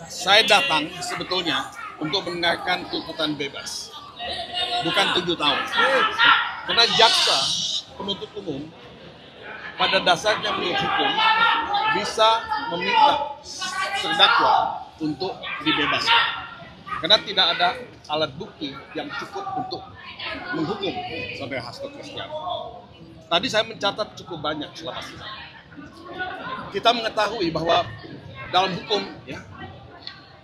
Saya datang sebetulnya untuk mendengarkan tuntutan bebas, bukan 7 tahun. Karena jaksa penuntut umum pada dasarnya menurut hukum bisa meminta terdakwa untuk dibebaskan. Karena tidak ada alat bukti yang cukup untuk menghukum saudara Hasto Kristianto. Tadi saya mencatat cukup banyak selama sidang. Kita mengetahui bahwa dalam hukum, ya,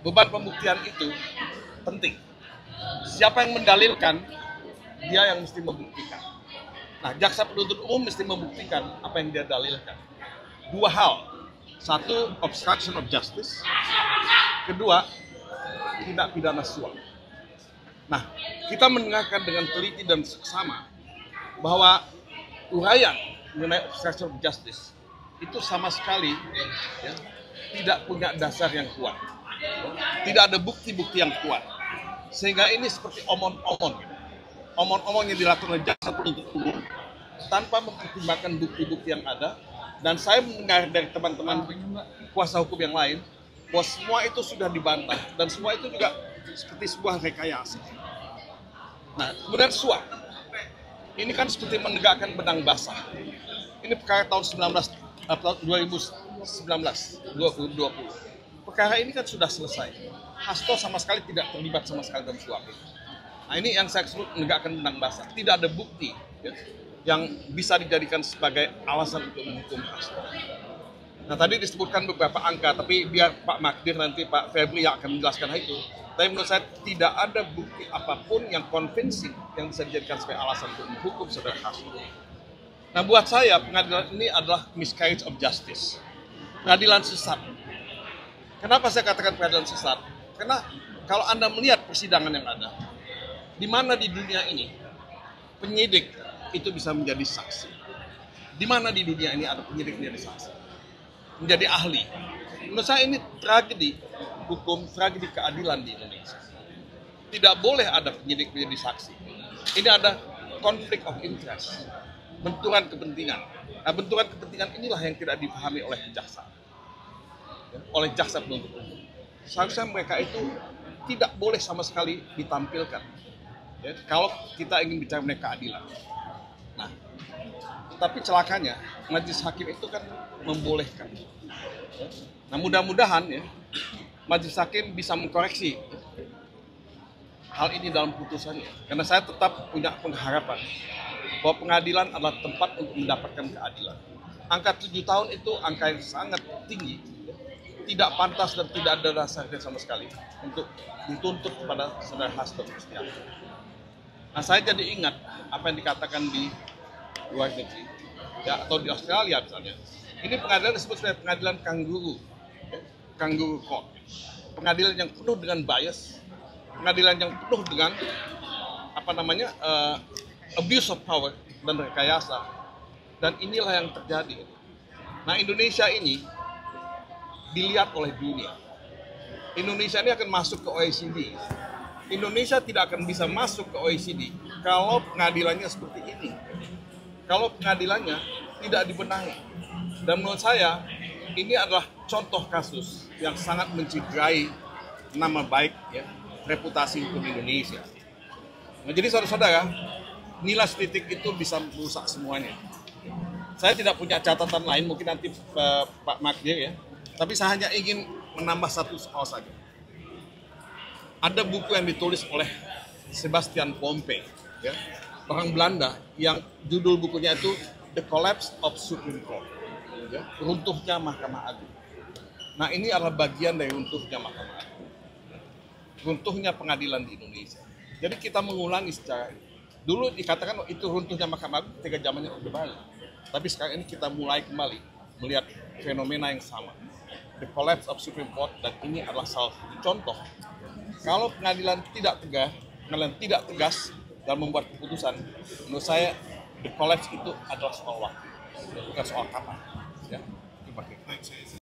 beban pembuktian itu penting. Siapa yang mendalilkan, dia yang mesti membuktikan. Nah, jaksa penuntut umum mesti membuktikan apa yang dia dalilkan. Dua hal. Satu, obstruction of justice. Kedua, tindak pidana suap. Nah, kita mendengarkan dengan teliti dan seksama bahwa uraian mengenai obstruction of justice itu sama sekali, ya, tidak punya dasar yang kuat. Tidak ada bukti-bukti yang kuat. Sehingga ini seperti omong-omong. Omong-omong yang dilakukan oleh jaksa penuntut umum tanpa mempertimbangkan bukti-bukti yang ada. Dan saya mendengar dari teman-teman kuasa hukum yang lain bahwa semua itu sudah dibantah dan semua itu juga seperti sebuah rekayasa. Nah, kemudian suap. Ini kan seperti menegakkan benang basah. Ini perkara tahun 2019, 2020. Perkara ini kan sudah selesai. Hasto sama sekali tidak terlibat sama sekali dalam suap itu. Nah, ini yang saya sebut menegakkan benang basah. Tidak ada bukti, ya, yang bisa dijadikan sebagai alasan untuk menghukum Hasto. Nah, tadi disebutkan beberapa angka, tapi biar Pak Magdir nanti Pak Febri yang akan menjelaskan hal itu. Tapi menurut saya tidak ada bukti apapun yang convincing yang bisa dijadikan sebagai alasan untuk menghukum saudara Hasto. Nah, buat saya pengadilan ini adalah miscarriage of justice. Pengadilan sesat. Kenapa saya katakan pengadilan sesat? Karena kalau Anda melihat persidangan yang ada, di mana di dunia ini penyidik itu bisa menjadi saksi? Di mana di dunia ini ada penyidik menjadi saksi? Menjadi ahli. Menurut saya ini tragedi hukum, tragedi keadilan di Indonesia. Tidak boleh ada penyidik menjadi saksi. Ini ada conflict of interest, benturan kepentingan. Nah, benturan kepentingan inilah yang tidak dipahami oleh jaksa, oleh jaksa penuntut umum. Seharusnya mereka itu tidak boleh sama sekali ditampilkan, ya, kalau kita ingin bicara mengenai keadilan. Nah, tapi celakanya majelis hakim itu kan membolehkan. Nah, mudah-mudahan, ya, majelis hakim bisa mengkoreksi hal ini dalam putusannya. Karena saya tetap punya pengharapan bahwa pengadilan adalah tempat untuk mendapatkan keadilan. Angka 7 tahun itu angka yang sangat tinggi, tidak pantas dan tidak ada dasarnya sama sekali untuk dituntut kepada saudara Hasto Kristianto. Nah, saya jadi ingat apa yang dikatakan di luar negeri, ya, atau di Australia misalnya. Ini pengadilan disebut sebagai pengadilan kangguru, ya, kangguru court. Pengadilan yang penuh dengan bias, pengadilan yang penuh dengan abuse of power dan rekayasa. Dan inilah yang terjadi. Nah, Indonesia ini dilihat oleh dunia. Indonesia ini akan masuk ke OECD. Indonesia tidak akan bisa masuk ke OECD kalau pengadilannya seperti ini. Kalau pengadilannya tidak dibenahi. Dan menurut saya, ini adalah contoh kasus yang sangat mencederai nama baik, ya, reputasi hukum Indonesia. Nah, jadi saudara-saudara, nilai titik itu bisa merusak semuanya. Saya tidak punya catatan lain, mungkin nanti Pak Magdir, ya. Tapi saya hanya ingin menambah satu soal saja. Ada buku yang ditulis oleh Sebastian Pompe, ya, orang Belanda, yang judul bukunya itu The Collapse of Supreme Court, ya, runtuhnya Mahkamah Agung. Nah, ini adalah bagian dari runtuhnya Mahkamah Agung, runtuhnya pengadilan di Indonesia. Jadi kita mengulangi secara dulu dikatakan itu runtuhnya Mahkamah Agung ketika zamannya Orde Baru, tapi sekarang ini kita mulai kembali melihat fenomena yang sama. The collapse of Supreme Court, dan ini adalah salah satu contoh. Kalau pengadilan tidak tegas dalam membuat keputusan, menurut saya the collapse itu adalah soal waktu, bukan soal kapan. Ya, terima kasih.